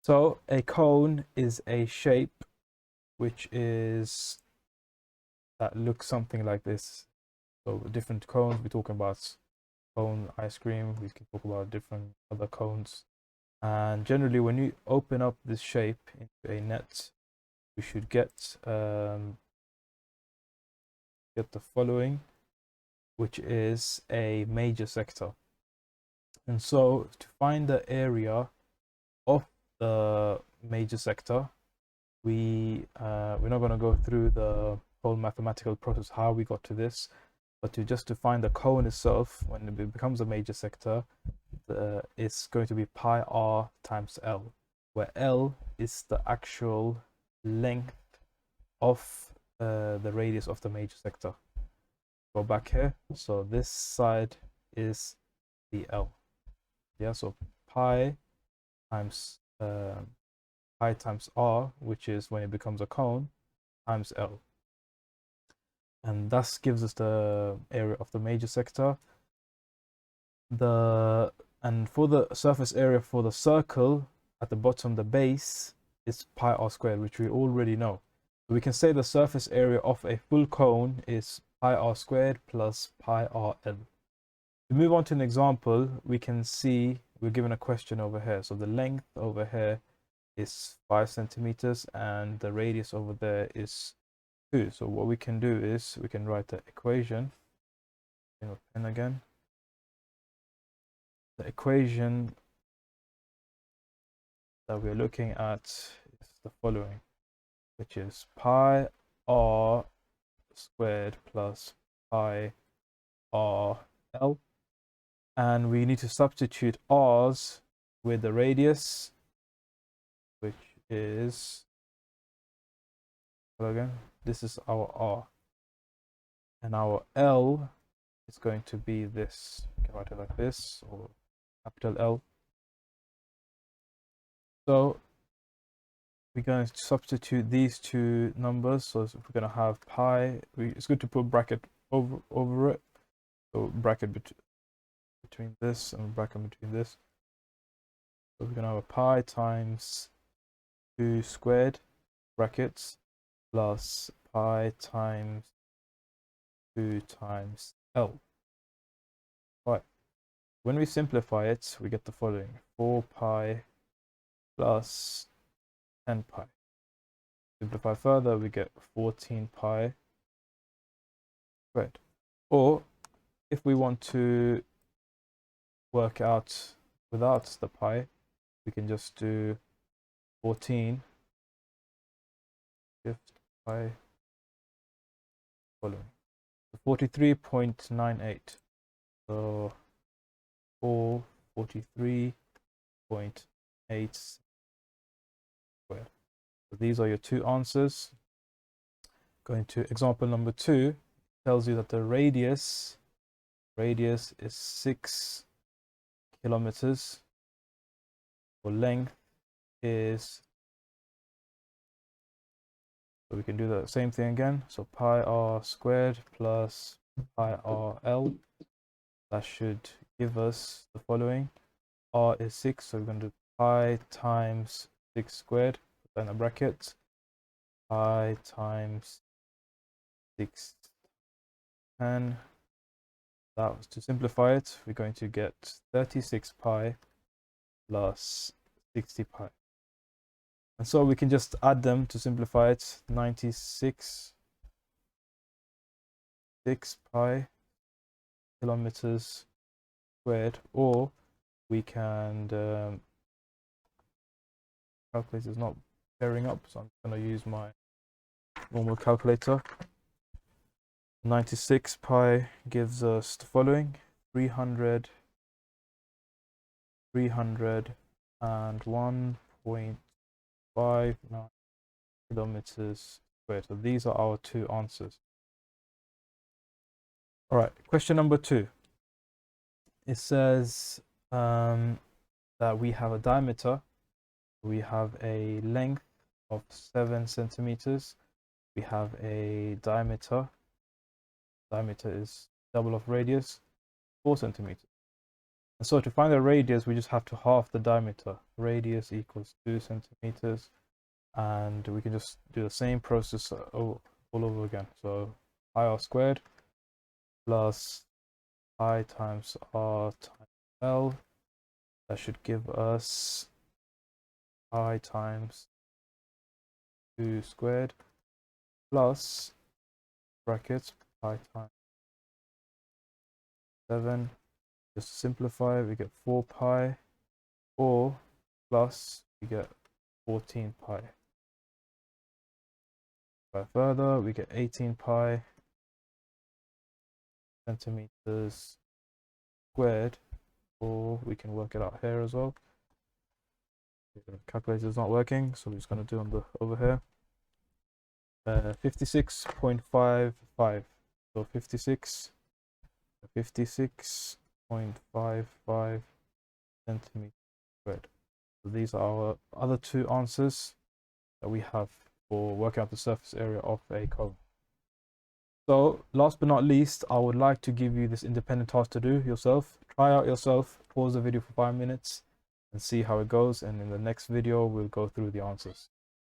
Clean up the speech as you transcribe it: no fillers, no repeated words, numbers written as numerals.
So a cone is a shape which is that looks something like this. So different cones, we're talking about cone ice cream, we can talk about different other cones. And generally when you open up this shape into a net, we should get the following, which is a major sector. And so to find the area of the major sector, we're not going to go through the whole mathematical process how we got to this, but to find the cone itself, when it becomes a major sector, it's going to be pi r times L, where L is the actual length of the radius of the major sector. Go back here, so this side is the L. Yeah, so pi times r, which is when it becomes a cone, times L. And thus gives us the area of the major sector. And for the surface area for the circle at the bottom, the base is pi r squared, which we already know. So we can say the surface area of a full cone is pi r squared plus pi r L. To move on to an example, we can see we're given a question over here. So the length over here is 5 centimeters and the radius over there is 2. So what we can do is we can write the equation in a pen again. The equation that we're looking at is the following, which is pi r squared plus pi r L. And we need to substitute r's with the radius, which is, again, this is our r. And our L is going to be this. You can write it like this, or capital L. So we're going to substitute these two numbers. So we're going to have pi. It's good to put bracket over it. So bracket between this and bracket between this. So we're going to have a pi times 2 squared brackets plus pi times 2 times L. Right. When we simplify it, we get the following: 4 pi plus 10 pi. Simplify further, we get 14 pi squared. Or if we want to work out without the pi, we can just do 14 fifth pi following. So 43.98. So 443.8 squared. So these are your two answers. Going to example number 2, tells you that the radius is 6 kilometers. For length is, so we can do the same thing again. So pi r squared plus pi r L. That should give us the following. R is 6, so we're going to do pi times 6 squared, put that in a bracket. Pi times 6, 10. That was to simplify it. We're going to get 36 pi plus 60 pi. And so we can just add them to simplify it. 96 6 pi kilometers squared, or we can calculator is not pairing up, so I'm going to use my normal calculator. 96 pi gives us the following: 300 and 1.59 kilometers squared. So these are our two answers. All right, question number 2. It says that we have a diameter, we have a length of 7 centimeters, we have a diameter is double of radius, 4 centimeters. And so to find the radius, we just have to half the diameter. Radius equals 2 centimeters. And we can just do the same process all over again. So pi r squared plus pi times r times l. That should give us pi times 2 squared plus brackets pi times 7. Just to simplify, we get 4 pi, or plus we get 14 pi. Further, we get 18 pi centimeters squared, or we can work it out here as well. The calculator is not working, so we're just going to do on the over here. 56.55. So 56.55 centimeters squared. So these are our other two answers that we have for working out the surface area of a cone. So last but not least, I would like to give you this independent task to do yourself. Try out yourself, pause the video for 5 minutes and see how it goes, and in the next video we'll go through the answers.